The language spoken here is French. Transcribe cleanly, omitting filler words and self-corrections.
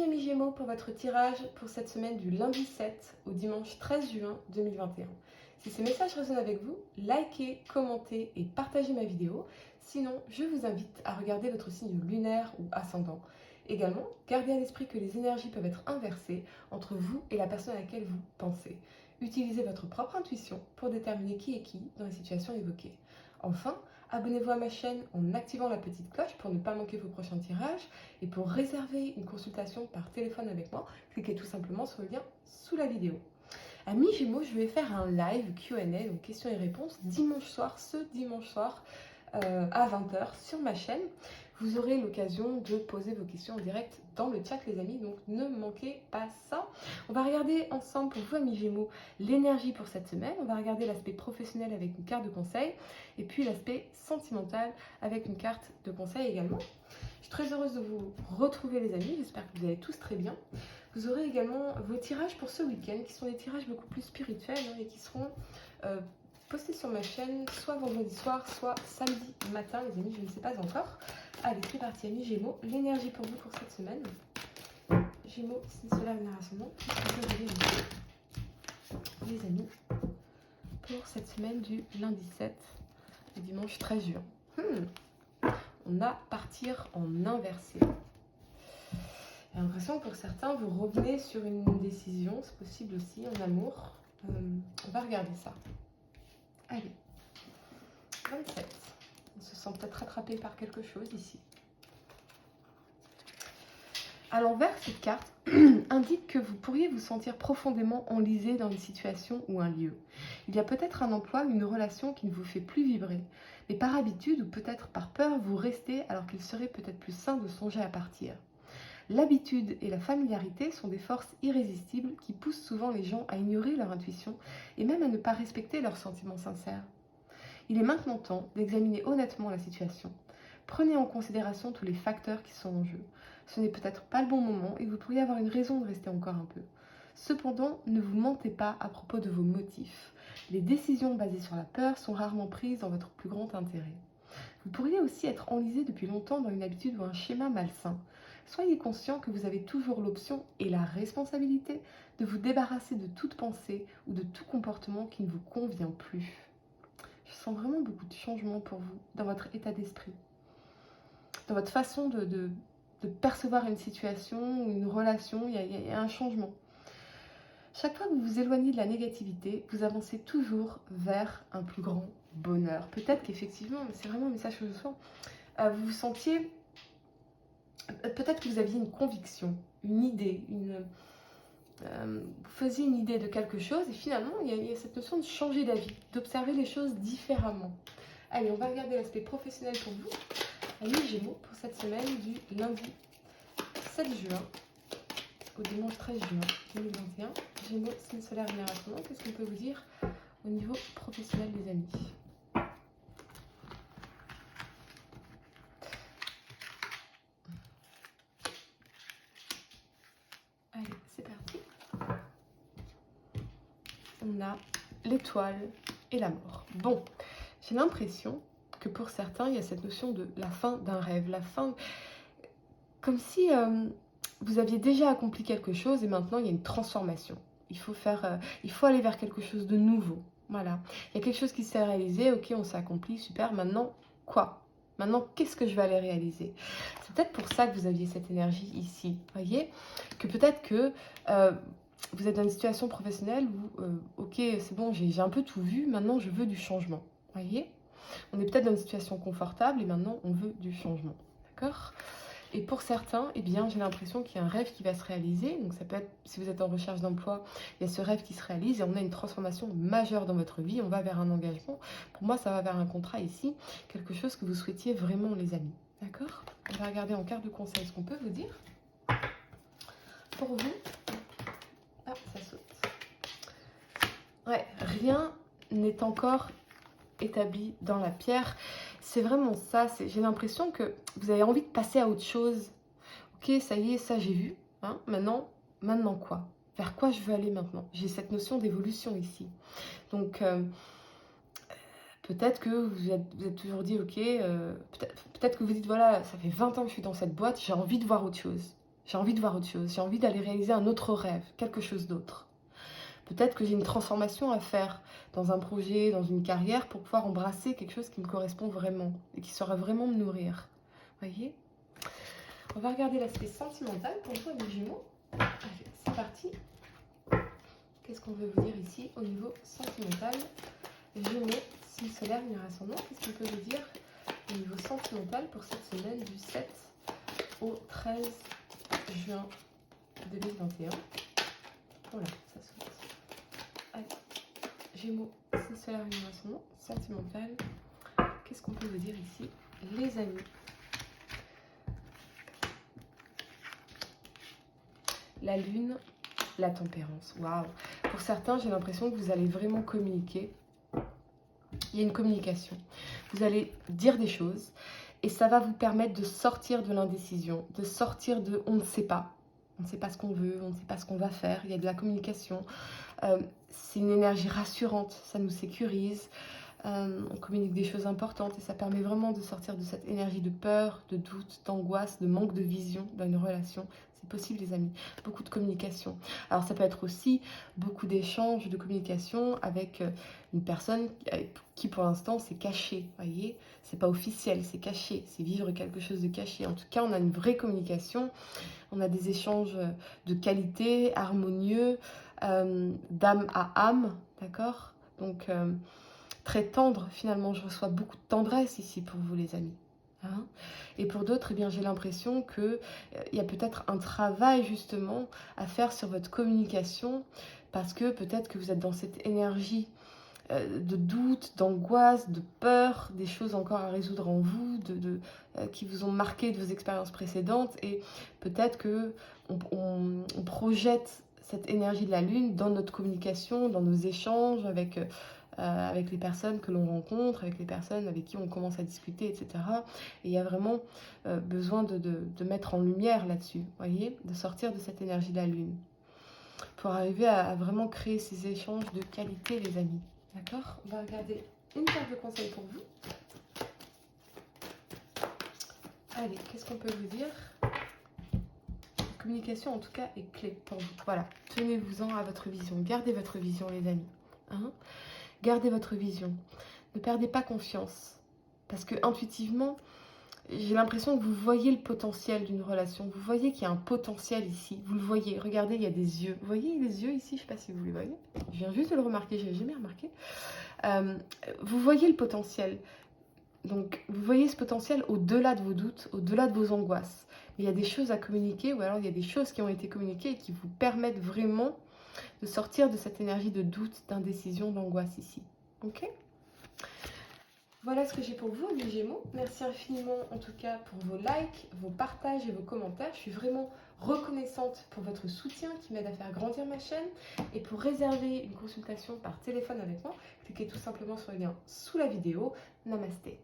Bienvenue amis Gémeaux pour votre tirage pour cette semaine du lundi 7 au dimanche 13 juin 2021. Si ces messages résonnent avec vous, likez, commentez et partagez ma vidéo. Sinon, je vous invite à regarder votre signe lunaire ou ascendant. Également, gardez à l'esprit que les énergies peuvent être inversées entre vous et la personne à laquelle vous pensez. Utilisez votre propre intuition pour déterminer qui est qui dans les situations évoquées. Enfin, abonnez-vous à ma chaîne en activant la petite cloche pour ne pas manquer vos prochains tirages. Et pour réserver une consultation par téléphone avec moi, cliquez tout simplement sur le lien sous la vidéo. Amis Gémeaux, je vais faire un live Q&A, donc questions et réponses, ce dimanche soir à 20 h sur ma chaîne. Vous aurez l'occasion de poser vos questions en direct dans le chat les amis, donc ne manquez pas ça. On va regarder ensemble pour vous amis Gémeaux l'énergie pour cette semaine. On va regarder l'aspect professionnel avec une carte de conseil et puis l'aspect sentimental avec une carte de conseil également. Je suis très heureuse de vous retrouver les amis, j'espère que vous allez tous très bien. Vous aurez également vos tirages pour ce week-end qui sont des tirages beaucoup plus spirituels et qui seront postés sur ma chaîne soit vendredi soir, soit samedi matin les amis, je ne sais pas encore. Allez, c'est parti amis Gémeaux, l'énergie pour vous pour cette semaine. Gémeaux, signe solaire, lunaire, les amis, pour cette semaine du lundi 7 au dimanche 13 juin. On a partir en inversé. J'ai l'impression que pour certains, vous revenez sur une décision, c'est possible aussi en amour. On va regarder ça. Allez, 27. On se sent peut-être rattrapé par quelque chose ici. À l'envers, cette carte indique que vous pourriez vous sentir profondément enlisé dans une situation ou un lieu. Il y a peut-être un emploi ou une relation qui ne vous fait plus vibrer, mais par habitude ou peut-être par peur, vous restez alors qu'il serait peut-être plus sain de songer à partir. L'habitude et la familiarité sont des forces irrésistibles qui poussent souvent les gens à ignorer leur intuition et même à ne pas respecter leurs sentiments sincères. Il est maintenant temps d'examiner honnêtement la situation. Prenez en considération tous les facteurs qui sont en jeu. Ce n'est peut-être pas le bon moment et vous pourriez avoir une raison de rester encore un peu. Cependant, ne vous mentez pas à propos de vos motifs. Les décisions basées sur la peur sont rarement prises dans votre plus grand intérêt. Vous pourriez aussi être enlisé depuis longtemps dans une habitude ou un schéma malsain. Soyez conscient que vous avez toujours l'option et la responsabilité de vous débarrasser de toute pensée ou de tout comportement qui ne vous convient plus. Je sens vraiment beaucoup de changements pour vous dans votre état d'esprit, dans votre façon de percevoir une situation ou une relation. Il y a un changement. Chaque fois que vous vous éloignez de la négativité, vous avancez toujours vers un plus grand bonheur. Peut-être qu'effectivement, c'est vraiment un message que je sens, vous vous sentiez, peut-être que vous aviez une conviction, une idée, vous faisiez une idée de quelque chose et finalement, il y a cette notion de changer d'avis, d'observer les choses différemment. Allez, on va regarder l'aspect professionnel pour vous. Amis Gémeaux, pour cette semaine du lundi 7 juin au dimanche 13 juin 2021. Gémeaux, signe solaire, lunaire, ascendant. Qu'est-ce qu'on peut vous dire au niveau professionnel des amis? Allez, c'est parti. On a l'étoile et la mort. Bon, j'ai l'impression que pour certains, il y a cette notion de la fin d'un rêve, la fin, comme si vous aviez déjà accompli quelque chose et maintenant il y a une transformation. Il faut aller vers quelque chose de nouveau. Voilà, il y a quelque chose qui s'est réalisé, ok, on s'est accompli, super, maintenant quoi? Maintenant, qu'est-ce que je vais aller réaliser? C'est peut-être pour ça que vous aviez cette énergie ici, voyez? Que peut-être que vous êtes dans une situation professionnelle où, ok, c'est bon, j'ai un peu tout vu, maintenant je veux du changement, voyez? On est peut-être dans une situation confortable et maintenant on veut du changement, d'accord? Et pour certains, eh bien, j'ai l'impression qu'il y a un rêve qui va se réaliser. Donc ça peut être, si vous êtes en recherche d'emploi, il y a ce rêve qui se réalise et on a une transformation majeure dans votre vie. On va vers un engagement. Pour moi, ça va vers un contrat ici. Quelque chose que vous souhaitiez vraiment, les amis. D'accord? On va regarder en carte de conseil ce qu'on peut vous dire. Pour vous... Ah, ça saute. Ouais, rien n'est encore établi dans la pierre. C'est vraiment ça, j'ai l'impression que vous avez envie de passer à autre chose. Ok, ça y est, ça j'ai vu. Hein, maintenant quoi? Vers quoi je veux aller maintenant? J'ai cette notion d'évolution ici. Donc, peut-être que vous êtes toujours dit, ok, peut-être que vous dites, voilà, ça fait 20 ans que je suis dans cette boîte, j'ai envie de voir autre chose. J'ai envie de voir autre chose. J'ai envie d'aller réaliser un autre rêve, quelque chose d'autre. Peut-être que j'ai une transformation à faire dans un projet, dans une carrière, pour pouvoir embrasser quelque chose qui me correspond vraiment et qui saura vraiment me nourrir. Voyez? On va regarder l'aspect sentimental pour toi, les Gémeaux. Allez, c'est parti. Qu'est-ce qu'on veut vous dire ici au niveau sentimental? Gémeaux, signe solaire, lunaire ascendant. Qu'est-ce qu'on peut vous dire au niveau sentimental pour cette semaine du 7 au 13 juin 2021? Voilà, ça saute. Allez, Gémeaux, signe solaire, lunaire ascendant, sentimental. Qu'est-ce qu'on peut vous dire ici, les amis? La lune, la tempérance. Waouh! Pour certains, j'ai l'impression que vous allez vraiment communiquer. Il y a une communication. Vous allez dire des choses et ça va vous permettre de sortir de l'indécision, de sortir de on ne sait pas. On ne sait pas ce qu'on veut, on ne sait pas ce qu'on va faire. Il y a de la communication. C'est une énergie rassurante, ça nous sécurise. On communique des choses importantes et ça permet vraiment de sortir de cette énergie de peur, de doute, d'angoisse, de manque de vision dans une relation. C'est possible, les amis. Beaucoup de communication. Alors ça peut être aussi beaucoup d'échanges, de communication avec une personne qui pour l'instant c'est caché, voyez, c'est pas officiel, c'est caché, c'est vivre quelque chose de caché. En tout cas, on a une vraie communication, on a des échanges de qualité, harmonieux, d'âme à âme, d'accord? Donc très tendre, finalement, je reçois beaucoup de tendresse ici pour vous, les amis. Hein, et pour d'autres, eh bien, j'ai l'impression qu'il y a peut-être un travail justement à faire sur votre communication parce que peut-être que vous êtes dans cette énergie de doute, d'angoisse, de peur, des choses encore à résoudre en vous, qui vous ont marqué de vos expériences précédentes et peut-être que on projette cette énergie de la lune dans notre communication, dans nos échanges avec les personnes que l'on rencontre, avec les personnes avec qui on commence à discuter, etc. Et il y a vraiment besoin de mettre en lumière là-dessus, voyez, de sortir de cette énergie de la lune, pour arriver à vraiment créer ces échanges de qualité, les amis. D'accord? On va regarder une carte de conseil pour vous. Allez, qu'est-ce qu'on peut vous dire? La communication, en tout cas, est clé pour vous. Voilà, tenez-vous-en à votre vision. Gardez votre vision, les amis. Hein? Gardez votre vision. Ne perdez pas confiance. Parce que intuitivement, j'ai l'impression que vous voyez le potentiel d'une relation. Vous voyez qu'il y a un potentiel ici. Vous le voyez. Regardez, il y a des yeux. Vous voyez les yeux ici? Je ne sais pas si vous les voyez. Je viens juste de le remarquer. Je n'avais jamais remarqué. Vous voyez le potentiel. Donc, vous voyez ce potentiel au-delà de vos doutes, au-delà de vos angoisses. Mais il y a des choses à communiquer ou alors il y a des choses qui ont été communiquées et qui vous permettent vraiment de sortir de cette énergie de doute, d'indécision, d'angoisse ici. Ok? Voilà ce que j'ai pour vous, les Gémeaux. Merci infiniment en tout cas pour vos likes, vos partages et vos commentaires. Je suis vraiment reconnaissante pour votre soutien qui m'aide à faire grandir ma chaîne. Et pour réserver une consultation par téléphone avec moi, cliquez tout simplement sur le lien sous la vidéo. Namasté.